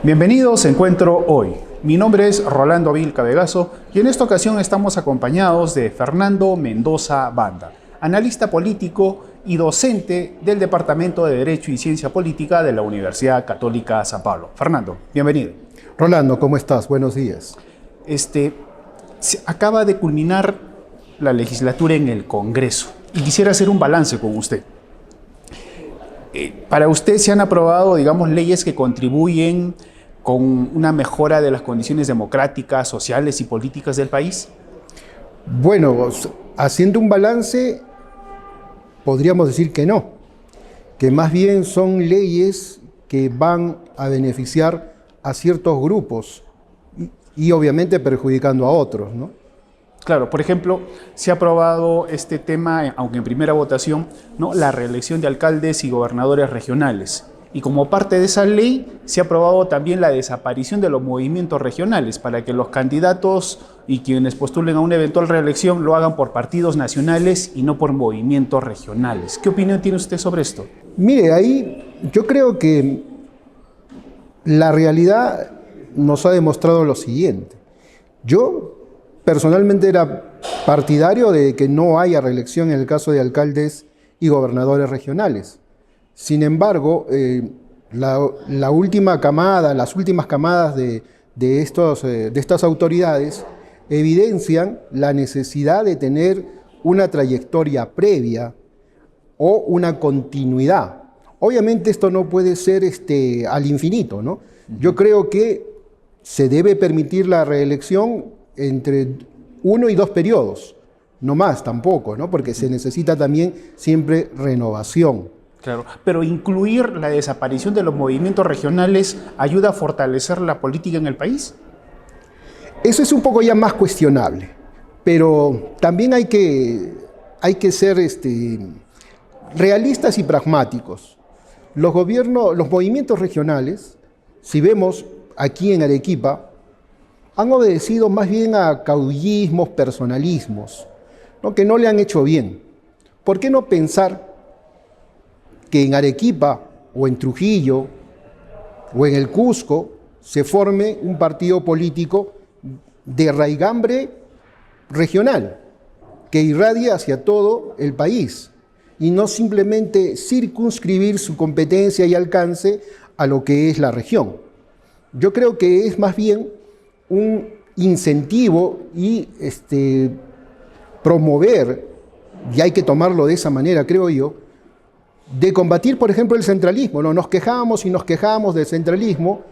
Bienvenidos a Encuentro Hoy. Mi nombre es Rolando Vilca Vegaso y en esta ocasión estamos acompañados de Fernando Mendoza Banda, analista político y docente del Departamento de Derecho y Ciencia Política de la Universidad Católica San Pablo. Fernando, bienvenido. Rolando, ¿cómo estás? Buenos días. Se acaba de culminar la legislatura en el Congreso y quisiera hacer un balance con usted. Para usted se han aprobado, leyes que contribuyen con una mejora de las condiciones democráticas, sociales y políticas del país. Bueno, haciendo un balance, podríamos decir que no, que más bien son leyes que van a beneficiar a ciertos grupos y obviamente perjudicando a otros, ¿no? Claro, por ejemplo, se ha aprobado este tema, aunque en primera votación, ¿no?, la reelección de alcaldes y gobernadores regionales. Y como parte de esa ley, se ha aprobado también la desaparición de los movimientos regionales para que los candidatos y quienes postulen a una eventual reelección lo hagan por partidos nacionales y no por movimientos regionales. ¿Qué opinión tiene usted sobre esto? Mire, ahí yo creo que la realidad nos ha demostrado lo siguiente. Yo personalmente era partidario de que no haya reelección en el caso de alcaldes y gobernadores regionales. Sin embargo, la última camada, las últimas camadas de estas autoridades evidencian la necesidad de tener una trayectoria previa o una continuidad. Obviamente esto no puede ser al infinito, ¿no? Yo creo que se debe permitir la reelección entre 1 y 2 periodos, no más tampoco, ¿no? Porque se necesita también siempre renovación. Claro, pero incluir la desaparición de los movimientos regionales ayuda a fortalecer la política en el país. Eso es un poco ya más cuestionable, pero también hay que ser realistas y pragmáticos. Los movimientos regionales, si vemos aquí en Arequipa, han obedecido más bien a caudillismos, personalismos, ¿no?, que no le han hecho bien. ¿Por qué no pensar que en Arequipa o en Trujillo o en el Cusco se forme un partido político de raigambre regional que irradie hacia todo el país y no simplemente circunscribir su competencia y alcance a lo que es la región? Yo creo que es más bien un incentivo y promover, y hay que tomarlo de esa manera, creo yo, de combatir, por ejemplo, el centralismo, ¿no? Nos quejamos y nos quejamos del centralismo,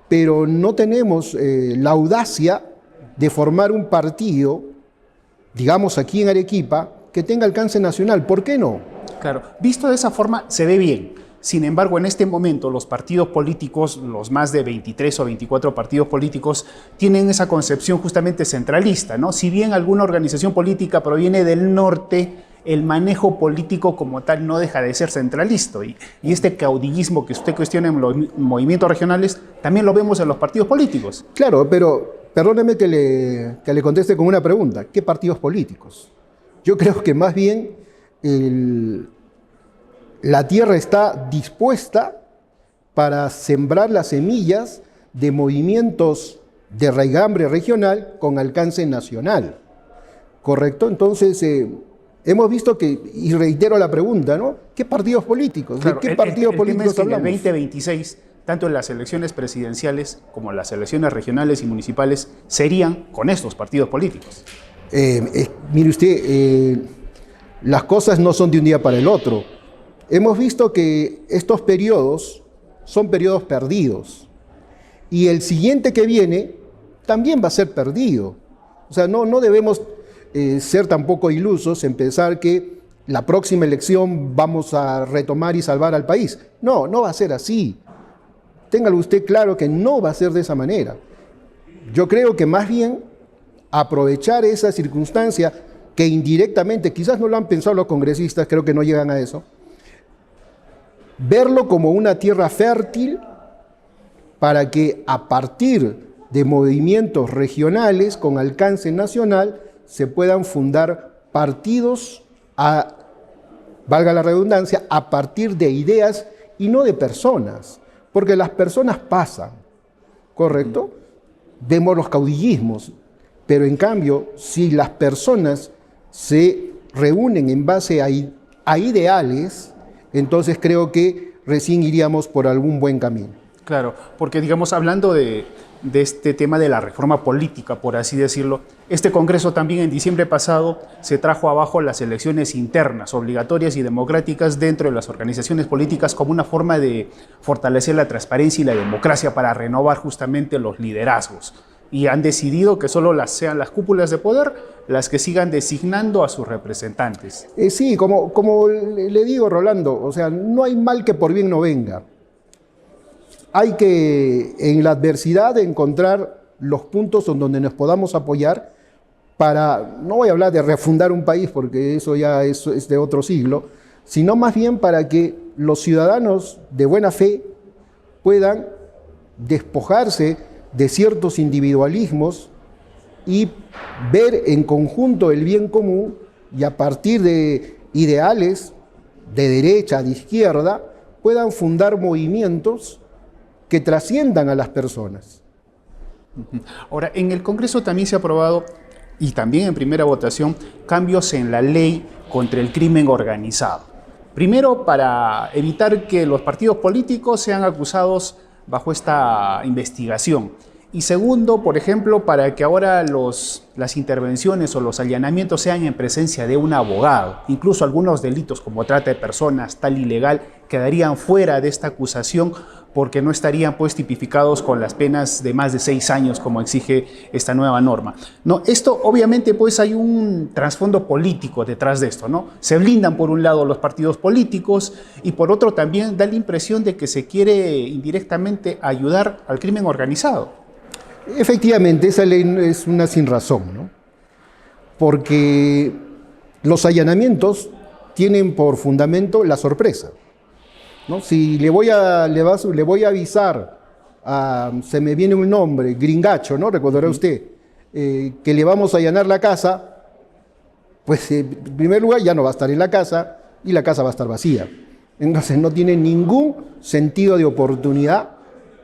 pero no tenemos la audacia de formar un partido, digamos aquí en Arequipa, que tenga alcance nacional. ¿Por qué no? Claro, visto de esa forma se ve bien. Sin embargo, en este momento los partidos políticos, los más de 23 o 24 partidos políticos, tienen esa concepción justamente centralista, ¿no? Si bien alguna organización política proviene del norte, el manejo político como tal no deja de ser centralista. Y este caudillismo que usted cuestiona en los movimientos regionales, también lo vemos en los partidos políticos. Claro, pero perdóneme que le conteste con una pregunta. ¿Qué partidos políticos? Yo creo que más bien la tierra está dispuesta para sembrar las semillas de movimientos de raigambre regional con alcance nacional. ¿Correcto? Entonces, hemos visto que, y reitero la pregunta, ¿no? ¿Qué partidos políticos? Claro, ¿De qué partidos políticos hablamos? En el 2026, tanto en las elecciones presidenciales como en las elecciones regionales y municipales, serían con estos partidos políticos. Mire usted, las cosas no son de un día para el otro. Hemos visto que estos periodos son periodos perdidos y el siguiente que viene también va a ser perdido. O sea, no debemos ser tampoco ilusos en pensar que la próxima elección vamos a retomar y salvar al país. No va a ser así. Téngalo usted claro que no va a ser de esa manera. Yo creo que más bien aprovechar esa circunstancia que indirectamente, quizás no lo han pensado los congresistas, creo que no llegan a eso, verlo como una tierra fértil para que a partir de movimientos regionales con alcance nacional se puedan fundar partidos, valga la redundancia, a partir de ideas y no de personas, porque las personas pasan. ¿correcto? Vemos los caudillismos, pero en cambio, si las personas se reúnen en base a ideales, entonces creo que recién iríamos por algún buen camino. Claro, porque digamos, hablando de este tema de la reforma política, por así decirlo, este Congreso también en diciembre pasado se trajo abajo las elecciones internas, obligatorias y democráticas dentro de las organizaciones políticas como una forma de fortalecer la transparencia y la democracia para renovar justamente los liderazgos. Y han decidido que solo sean las cúpulas de poder las que sigan designando a sus representantes. Sí, como le digo, Rolando, o sea, no hay mal que por bien no venga. Hay que, en la adversidad, encontrar los puntos en donde nos podamos apoyar para, no voy a hablar de refundar un país porque eso ya es de otro siglo, sino más bien para que los ciudadanos de buena fe puedan despojarse de ciertos individualismos y ver en conjunto el bien común y a partir de ideales de derecha, de izquierda, puedan fundar movimientos que trasciendan a las personas. Ahora, en el Congreso también se ha aprobado, y también en primera votación, cambios en la ley contra el crimen organizado. Primero, para evitar que los partidos políticos sean acusados bajo esta investigación. Y segundo, por ejemplo, para que ahora las intervenciones o los allanamientos sean en presencia de un abogado. Incluso algunos delitos como trata de personas, tal ilegal, quedarían fuera de esta acusación porque no estarían pues tipificados con las penas de más de 6 años como exige esta nueva norma. No, esto obviamente pues hay un trasfondo político detrás de esto, ¿no? Se blindan por un lado los partidos políticos y por otro también da la impresión de que se quiere indirectamente ayudar al crimen organizado. Efectivamente, esa ley es una sinrazón, ¿no? Porque los allanamientos tienen por fundamento la sorpresa, ¿no? Si le voy a avisar, se me viene un nombre, Gringacho, ¿no? Recordará usted, que le vamos a allanar la casa, pues en primer lugar ya no va a estar en la casa y la casa va a estar vacía. Entonces no tiene ningún sentido de oportunidad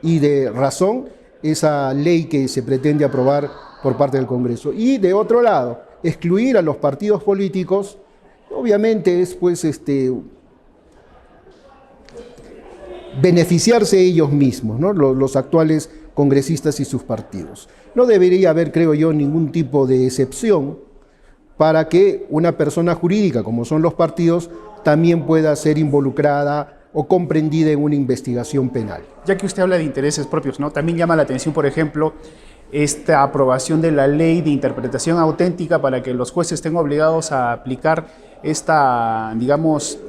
y de razón esa ley que se pretende aprobar por parte del Congreso. Y de otro lado, excluir a los partidos políticos, obviamente es pues beneficiarse ellos mismos, ¿no? Los actuales congresistas y sus partidos. No debería haber, creo yo, ningún tipo de excepción para que una persona jurídica, como son los partidos, también pueda ser involucrada o comprendida en una investigación penal. Ya que usted habla de intereses propios, ¿no? También llama la atención, por ejemplo, esta aprobación de la ley de interpretación auténtica para que los jueces estén obligados a aplicar esta, digamos,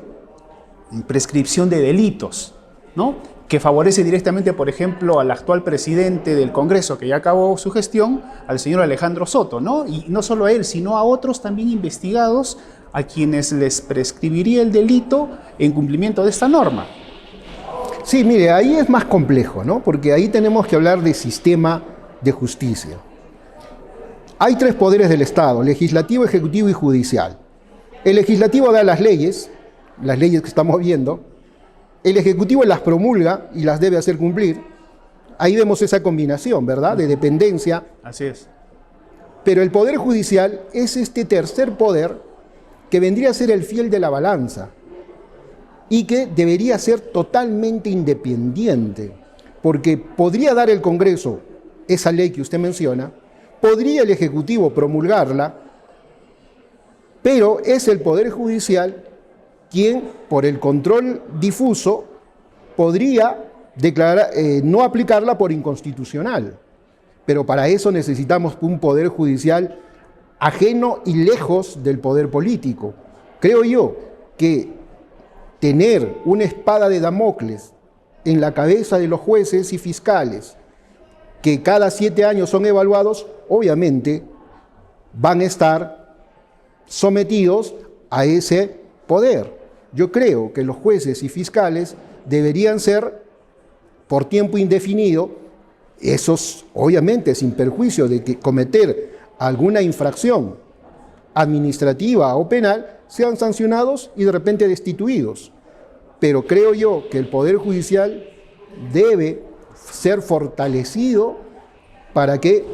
prescripción de delitos, ¿no? Que favorece directamente, por ejemplo, al actual presidente del Congreso, que ya acabó su gestión, al señor Alejandro Soto, ¿no? Y no solo a él, sino a otros también investigados a quienes les prescribiría el delito en cumplimiento de esta norma. Sí, mire, ahí es más complejo, ¿no? Porque ahí tenemos que hablar de sistema de justicia. Hay 3 poderes del Estado: legislativo, ejecutivo y judicial. El legislativo da las leyes que estamos viendo. El ejecutivo las promulga y las debe hacer cumplir. Ahí vemos esa combinación, ¿verdad?, de dependencia. Así es. Pero el poder judicial es este tercer poder que vendría a ser el fiel de la balanza y que debería ser totalmente independiente, porque podría dar el Congreso esa ley que usted menciona, podría el Ejecutivo promulgarla, pero es el Poder Judicial quien, por el control difuso, podría declarar, no aplicarla por inconstitucional. Pero para eso necesitamos un Poder Judicial ajeno y lejos del poder político. Creo yo que tener una espada de Damocles en la cabeza de los jueces y fiscales, que cada 7 años son evaluados, obviamente van a estar sometidos a ese poder. Yo creo que los jueces y fiscales deberían ser por tiempo indefinido, esos obviamente sin perjuicio de que cometer alguna infracción administrativa o penal, sean sancionados y de repente destituidos. Pero creo yo que el Poder Judicial debe ser fortalecido para que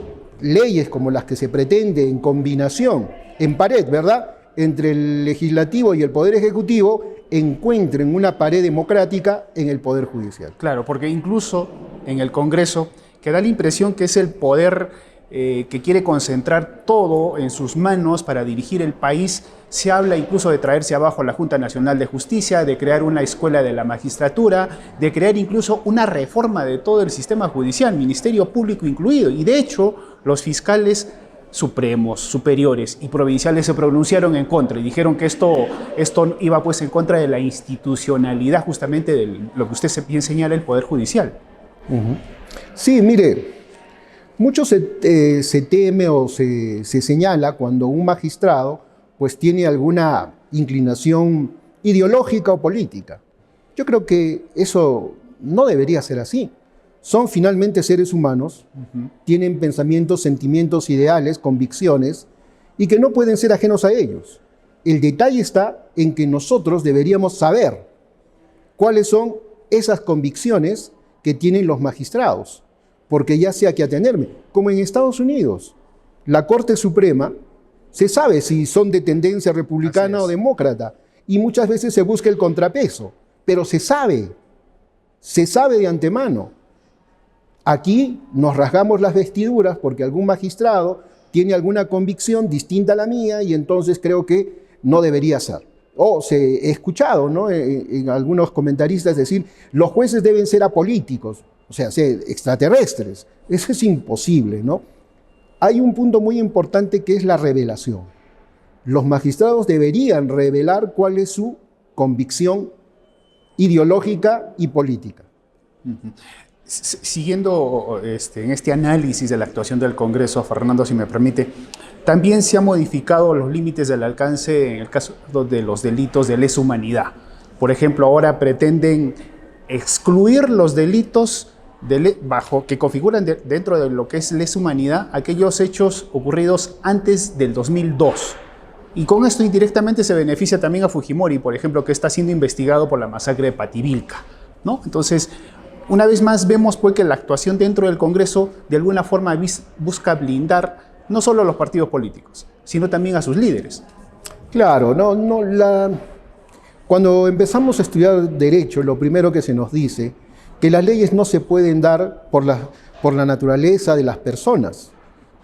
leyes como las que se pretende en combinación, en pared, ¿verdad?, entre el legislativo y el poder ejecutivo, encuentren una pared democrática en el poder judicial. Claro, porque incluso en el Congreso que da la impresión que es el poder que quiere concentrar todo en sus manos para dirigir el país. Se habla incluso de traerse abajo la Junta Nacional de Justicia, de crear una escuela de la magistratura, de crear incluso una reforma de todo el sistema judicial, Ministerio Público incluido. Y de hecho, los fiscales supremos, superiores y provinciales se pronunciaron en contra y dijeron que esto iba pues en contra de la institucionalidad justamente de lo que usted bien señala, el Poder Judicial. Sí, mire, mucho se teme o se señala cuando un magistrado pues tiene alguna inclinación ideológica o política. Yo creo que eso no debería ser así. Son finalmente seres humanos, tienen pensamientos, sentimientos, ideales, convicciones, y que no pueden ser ajenos a ellos. El detalle está en que nosotros deberíamos saber cuáles son esas convicciones que tienen los magistrados, porque ya sea que atenerme, como en Estados Unidos, la Corte Suprema se sabe si son de tendencia republicana o demócrata, y muchas veces se busca el contrapeso, pero se sabe de antemano. Aquí nos rasgamos las vestiduras porque algún magistrado tiene alguna convicción distinta a la mía y entonces creo que no debería ser. He escuchado, ¿no?, en algunos comentaristas decir, los jueces deben ser apolíticos, o sea, ser extraterrestres. Eso es imposible, ¿no? Hay un punto muy importante que es la revelación. Los magistrados deberían revelar cuál es su convicción ideológica y política. Siguiendo en este análisis de la actuación del Congreso, Fernando, si me permite, también se han modificado los límites del alcance en el caso de los delitos de lesa humanidad. Por ejemplo, ahora pretenden excluir los delitos que configuran dentro de lo que es lesa humanidad aquellos hechos ocurridos antes del 2002. Y con esto indirectamente se beneficia también a Fujimori, por ejemplo, que está siendo investigado por la masacre de Pativilca, ¿no? Entonces, una vez más vemos pues, que la actuación dentro del Congreso de alguna forma busca blindar no solo a los partidos políticos, sino también a sus líderes. Claro, cuando empezamos a estudiar Derecho, lo primero que se nos dice que las leyes no se pueden dar por la naturaleza de las personas.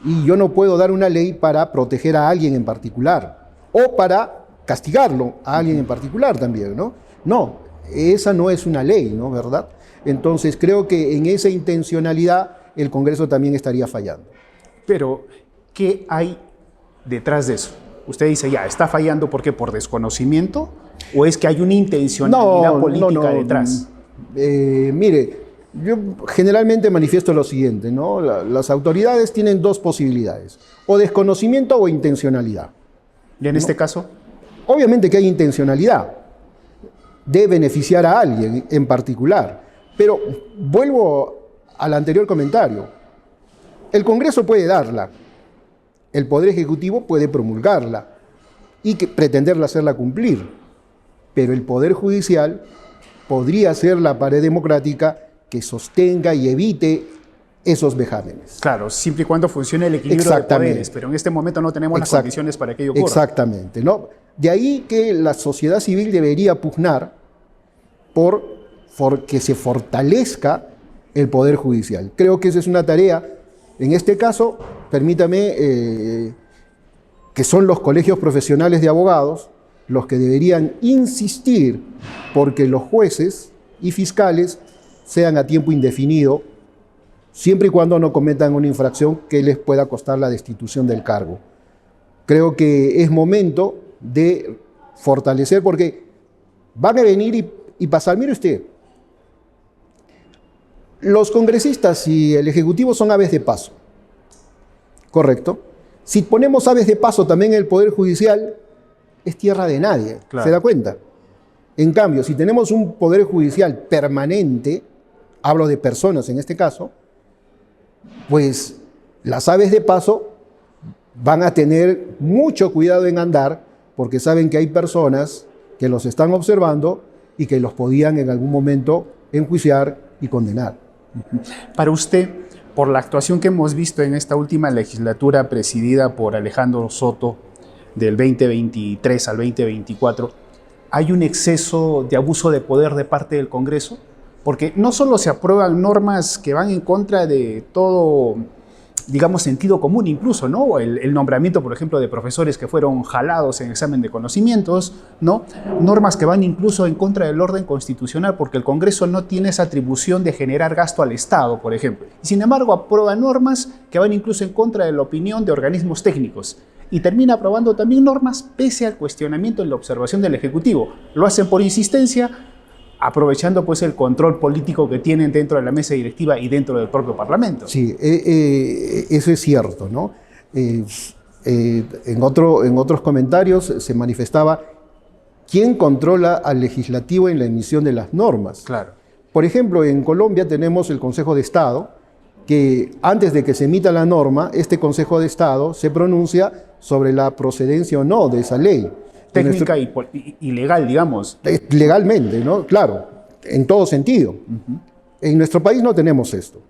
Y yo no puedo dar una ley para proteger a alguien en particular o para castigarlo a alguien en particular también, ¿no? No, esa no es una ley, ¿no? ¿Verdad? Entonces creo que en esa intencionalidad el Congreso también estaría fallando. Pero, ¿qué hay detrás de eso? Usted dice, ya, ¿está fallando porque por desconocimiento o es que hay una intencionalidad política detrás? Mire, yo generalmente manifiesto lo siguiente, ¿no? Las autoridades tienen dos posibilidades, o desconocimiento o intencionalidad. ¿Y en este caso? Obviamente que hay intencionalidad de beneficiar a alguien en particular, pero vuelvo al anterior comentario. El Congreso puede darla, el Poder Ejecutivo puede promulgarla y pretenderla hacerla cumplir, pero el Poder Judicial podría ser la pared democrática que sostenga y evite esos vejámenes. Claro, siempre y cuando funcione el equilibrio de poderes, pero en este momento no tenemos las condiciones para que ello ocurra. Exactamente, ¿no? De ahí que la sociedad civil debería pugnar por que se fortalezca el Poder Judicial. Creo que esa es una tarea, en este caso, permítame, que son los colegios profesionales de abogados los que deberían insistir porque los jueces y fiscales sean a tiempo indefinido, siempre y cuando no cometan una infracción que les pueda costar la destitución del cargo. Creo que es momento de fortalecer, porque van a venir y pasar. Mire usted, los congresistas y el Ejecutivo son aves de paso, ¿correcto? Si ponemos aves de paso también en el Poder Judicial, es tierra de nadie, claro. ¿Se da cuenta? En cambio, si tenemos un Poder Judicial permanente, hablo de personas en este caso, pues las aves de paso van a tener mucho cuidado en andar porque saben que hay personas que los están observando y que los podían en algún momento enjuiciar y condenar. Para usted, por la actuación que hemos visto en esta última legislatura presidida por Alejandro Soto del 2023 al 2024, ¿hay un exceso de abuso de poder de parte del Congreso? Porque no solo se aprueban normas que van en contra de todo, digamos, sentido común incluso, ¿no? El nombramiento, por ejemplo, de profesores que fueron jalados en examen de conocimientos, ¿no? Normas que van incluso en contra del orden constitucional porque el Congreso no tiene esa atribución de generar gasto al Estado, por ejemplo. Y sin embargo, aprueba normas que van incluso en contra de la opinión de organismos técnicos. Y termina aprobando también normas pese al cuestionamiento en la observación del Ejecutivo. Lo hacen por insistencia, aprovechando pues el control político que tienen dentro de la mesa directiva y dentro del propio Parlamento. Sí, eso es cierto, ¿no? En otros comentarios se manifestaba quién controla al legislativo en la emisión de las normas. Claro. Por ejemplo, en Colombia tenemos el Consejo de Estado, que antes de que se emita la norma, este Consejo de Estado se pronuncia sobre la procedencia o no de esa ley. Técnica y legal, digamos. Legalmente, ¿no? Claro, en todo sentido. En nuestro país no tenemos esto.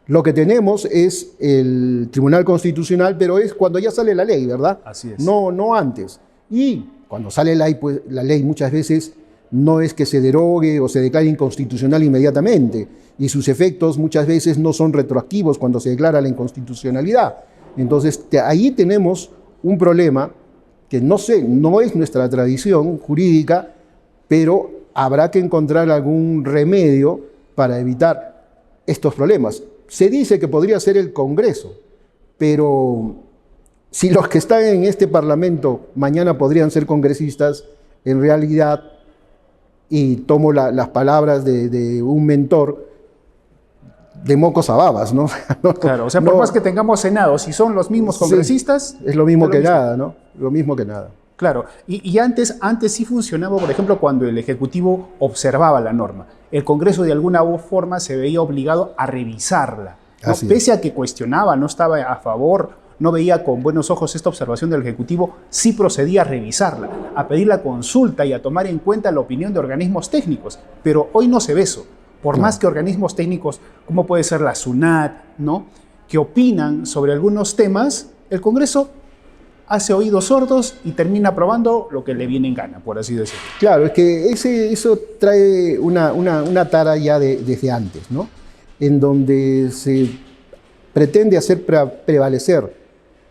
Lo que tenemos es el Tribunal Constitucional, pero es cuando ya sale la ley, ¿verdad? Así es. No antes. Y cuando sale la ley, pues, la ley muchas veces no es que se derogue o se declare inconstitucional inmediatamente, y sus efectos muchas veces no son retroactivos cuando se declara la inconstitucionalidad. Entonces, ahí tenemos un problema que no es nuestra tradición jurídica, pero habrá que encontrar algún remedio para evitar estos problemas. Se dice que podría ser el Congreso, pero si los que están en este Parlamento mañana podrían ser congresistas, en realidad, y tomo las palabras de un mentor, de mocos a babas, ¿no? Claro, o sea, por más que tengamos Senado, si son los mismos congresistas... Sí, es lo mismo que nada, ¿no? Lo mismo que nada. Claro, y antes sí funcionaba, por ejemplo, cuando el Ejecutivo observaba la norma. El Congreso de alguna forma se veía obligado a revisarla, ¿no? Pese a que cuestionaba, no estaba a favor, no veía con buenos ojos esta observación del Ejecutivo, sí procedía a revisarla, a pedir la consulta y a tomar en cuenta la opinión de organismos técnicos. Pero hoy no se ve eso. Por más que organismos técnicos, como puede ser la SUNAT, ¿no?, que opinan sobre algunos temas, el Congreso hace oídos sordos y termina aprobando lo que le viene en gana, por así decirlo. Claro, es que eso trae una tara ya desde antes, ¿no? En donde se pretende hacer prevalecer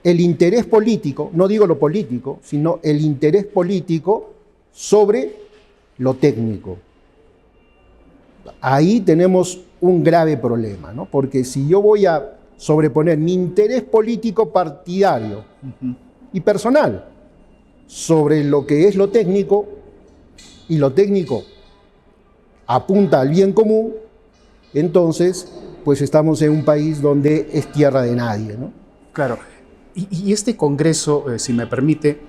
el interés político, no digo lo político, sino el interés político sobre lo técnico. Ahí tenemos un grave problema, ¿no? Porque si yo voy a sobreponer mi interés político partidario y personal sobre lo que es lo técnico, y lo técnico apunta al bien común, entonces pues estamos en un país donde es tierra de nadie, ¿no? Claro, y este Congreso, si me permite,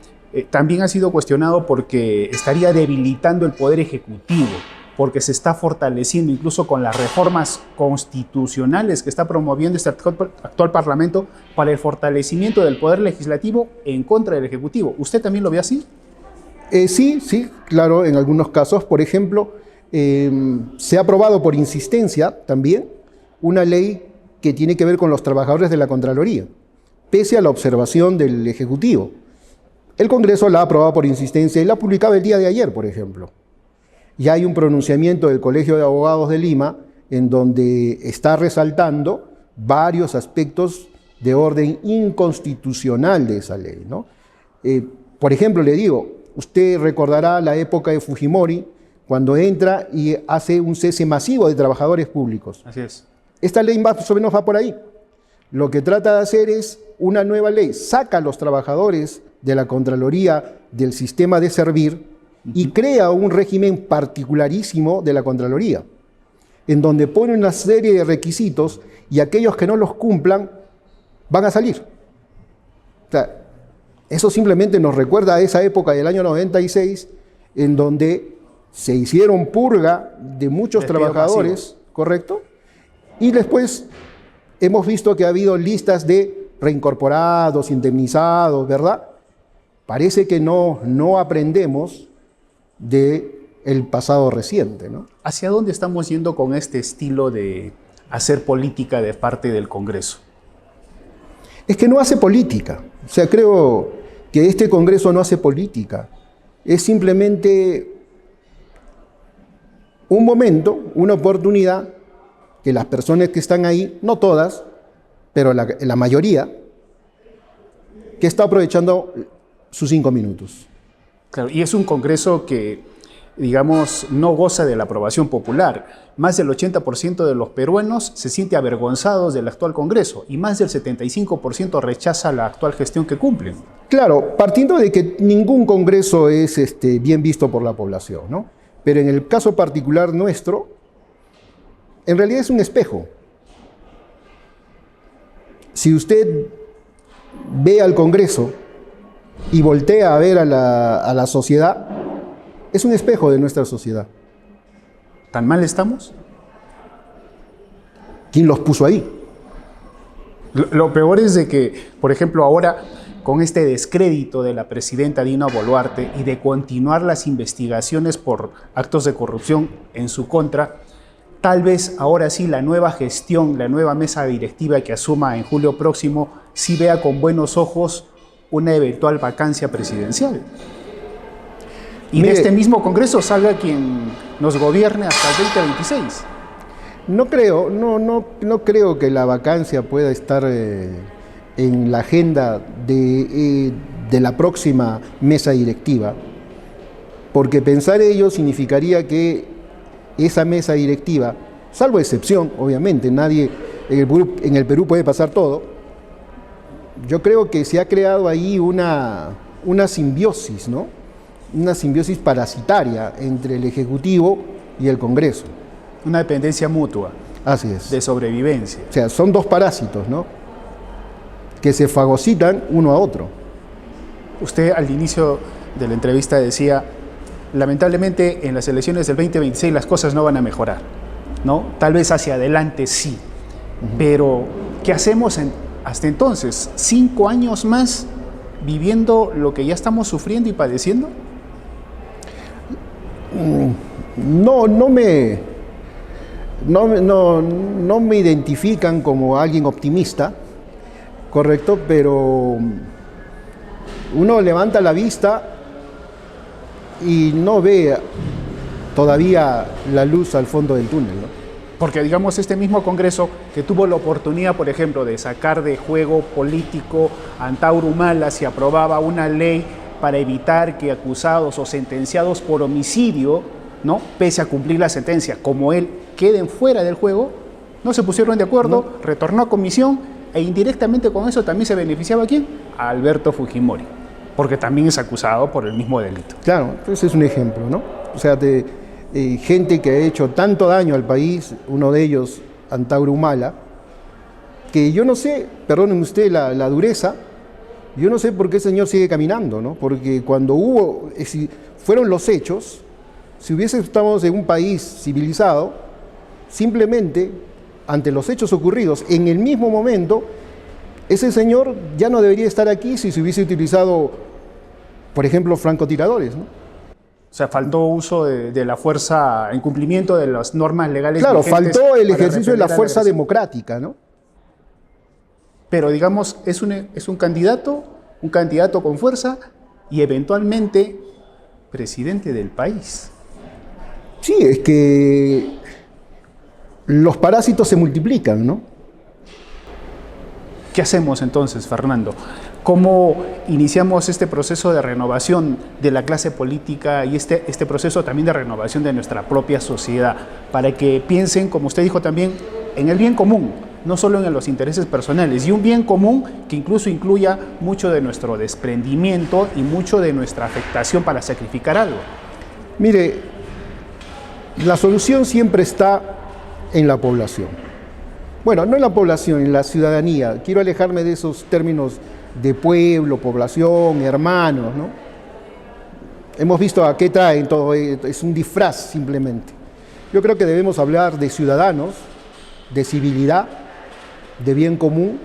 también ha sido cuestionado porque estaría debilitando el Poder Ejecutivo, porque se está fortaleciendo incluso con las reformas constitucionales que está promoviendo este actual Parlamento para el fortalecimiento del Poder Legislativo en contra del Ejecutivo. ¿Usted también lo ve así? Sí, claro, en algunos casos. Por ejemplo, se ha aprobado por insistencia también una ley que tiene que ver con los trabajadores de la Contraloría, pese a la observación del Ejecutivo. El Congreso la ha aprobado por insistencia y la ha publicado el día de ayer, por ejemplo. Ya hay un pronunciamiento del Colegio de Abogados de Lima en donde está resaltando varios aspectos de orden inconstitucional de esa ley, ¿no? Por ejemplo, le digo, usted recordará la época de Fujimori, cuando entra y hace un cese masivo de trabajadores públicos. Así es. Esta ley más o menos va por ahí. Lo que trata de hacer es una nueva ley, saca a los trabajadores de la Contraloría del sistema de servir y crea un régimen particularísimo de la Contraloría, en donde pone una serie de requisitos y aquellos que no los cumplan van a salir. O sea, eso simplemente nos recuerda a esa época del año 96, en donde se hicieron purga de muchos trabajadores, ¿correcto? Y después hemos visto que ha habido listas de reincorporados, indemnizados, ¿verdad? Parece que no aprendemos del pasado reciente, ¿no? ¿Hacia dónde estamos yendo con este estilo de hacer política de parte del Congreso? Es que no hace política. O sea, creo que este Congreso no hace política. Es simplemente un momento, una oportunidad que las personas que están ahí, no todas, pero la mayoría, que está aprovechando sus 5 minutos. Claro, y es un Congreso que, digamos, no goza de la aprobación popular. Más del 80% de los peruanos se siente avergonzados del actual Congreso y más del 75% rechaza la actual gestión que cumplen. Claro, partiendo de que ningún Congreso es bien visto por la población, ¿no? Pero en el caso particular nuestro, en realidad es un espejo. Si usted ve al Congreso y voltea a ver a la sociedad, es un espejo de nuestra sociedad. ¿Tan mal estamos? ¿Quién los puso ahí? Lo peor es de que, por ejemplo, ahora con este descrédito de la presidenta Dina Boluarte y de continuar las investigaciones por actos de corrupción en su contra, tal vez ahora sí la nueva gestión, la nueva mesa directiva que asuma en julio próximo, sí vea con buenos ojos una eventual vacancia presidencial. Y Mire, de este mismo Congreso salga quien nos gobierne hasta el 2026. No creo que la vacancia pueda estar en la agenda de la próxima mesa directiva, porque pensar ello significaría que esa mesa directiva, salvo excepción, obviamente, nadie en el Perú puede pasar todo, yo creo que se ha creado ahí una simbiosis, ¿no? Una simbiosis parasitaria entre el Ejecutivo y el Congreso. Una dependencia mutua. Así es. De sobrevivencia. O sea, son dos parásitos, ¿no? Que se fagocitan uno a otro. Usted al inicio de la entrevista decía, lamentablemente en las elecciones del 2026 las cosas no van a mejorar, ¿no? Tal vez hacia adelante sí, pero ¿qué hacemos hasta entonces? ¿5 años más viviendo lo que ya estamos sufriendo y padeciendo? No me identifican como alguien optimista, correcto, pero uno levanta la vista y no ve todavía la luz al fondo del túnel, ¿no? Porque digamos este mismo Congreso que tuvo la oportunidad, por ejemplo, de sacar de juego político a Antauro Humala si aprobaba una ley para evitar que acusados o sentenciados por homicidio, ¿no?, pese a cumplir la sentencia, como él, queden fuera del juego, no se pusieron de acuerdo, No. retornó a comisión e indirectamente con eso también se beneficiaba ¿a quién? A Alberto Fujimori, porque también es acusado por el mismo delito. Claro, ese es un ejemplo, ¿no? O sea, gente que ha hecho tanto daño al país, uno de ellos, Antauro Humala, que yo no sé, perdónenme usted la dureza, yo no sé por qué el señor sigue caminando, ¿no? Porque cuando fueron los hechos, si estamos en un país civilizado, simplemente ante los hechos ocurridos en el mismo momento, ese señor ya no debería estar aquí si se hubiese utilizado, por ejemplo, francotiradores, ¿no? O sea, faltó uso de la fuerza en cumplimiento de las normas legales. Claro, vigentes faltó el para ejercicio de la repeler fuerza agresión. democrática, ¿no? Pero digamos, es un candidato con fuerza y eventualmente presidente del país. Sí, es que los parásitos se multiplican, ¿no? ¿Qué hacemos entonces, Fernando? ¿Cómo iniciamos este proceso de renovación de la clase política y este proceso también de renovación de nuestra propia sociedad? Para que piensen, como usted dijo también, en el bien común, no solo en los intereses personales, y un bien común que incluso incluya mucho de nuestro desprendimiento y mucho de nuestra afectación para sacrificar algo. Mire, la solución siempre está en la población. Bueno, no en la población, en la ciudadanía. Quiero alejarme de esos términos de pueblo, población, hermanos, ¿no? Hemos visto a qué traen todo, es un disfraz simplemente. Yo creo que debemos hablar de ciudadanos, de civilidad, de bien común,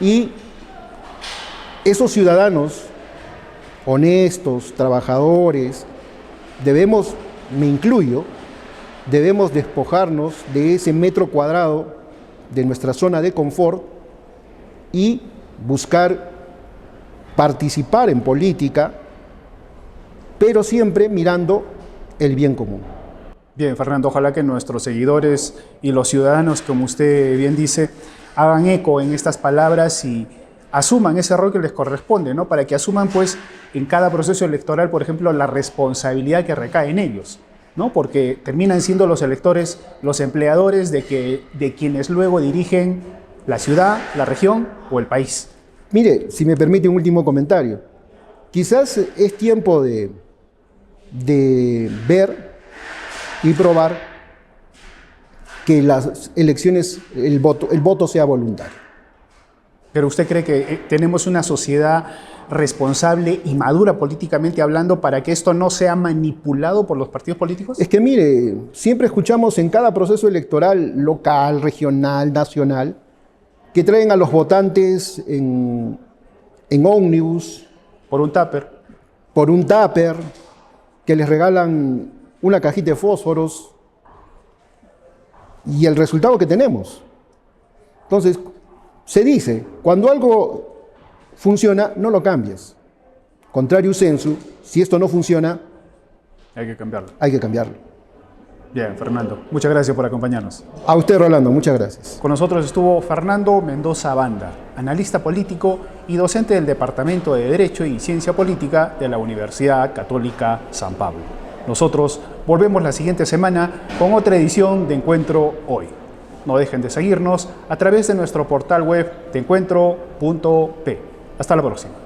y esos ciudadanos honestos, trabajadores, debemos, me incluyo, debemos despojarnos de ese metro cuadrado de nuestra zona de confort y buscar participar en política, pero siempre mirando el bien común. Bien, Fernando, ojalá que nuestros seguidores y los ciudadanos, como usted bien dice, hagan eco en estas palabras y asuman ese rol que les corresponde, ¿no? Para que asuman, pues, en cada proceso electoral, por ejemplo, la responsabilidad que recae en ellos, ¿no? Porque terminan siendo los electores los empleadores de quienes luego dirigen la ciudad, la región o el país. Mire, si me permite un último comentario. Quizás es tiempo de ver y probar que las elecciones, el voto sea voluntario. ¿Pero usted cree que tenemos una sociedad responsable y madura políticamente hablando para que esto no sea manipulado por los partidos políticos? Es que mire, siempre escuchamos en cada proceso electoral local, regional, nacional, que traen a los votantes en ómnibus, Por un tupper, que les regalan una cajita de fósforos y el resultado que tenemos. Entonces, se dice, cuando algo funciona, no lo cambies. Contrario sensu, si esto no funciona, hay que cambiarlo. hay que cambiarlo. Bien, Fernando, muchas gracias por acompañarnos. A usted, Rolando, muchas gracias. Con nosotros estuvo Fernando Mendoza Banda, analista político y docente del Departamento de Derecho y Ciencia Política de la Universidad Católica San Pablo. Nosotros volvemos la siguiente semana con otra edición de Encuentro Hoy. No dejen de seguirnos a través de nuestro portal web deencuentro.p. Hasta la próxima.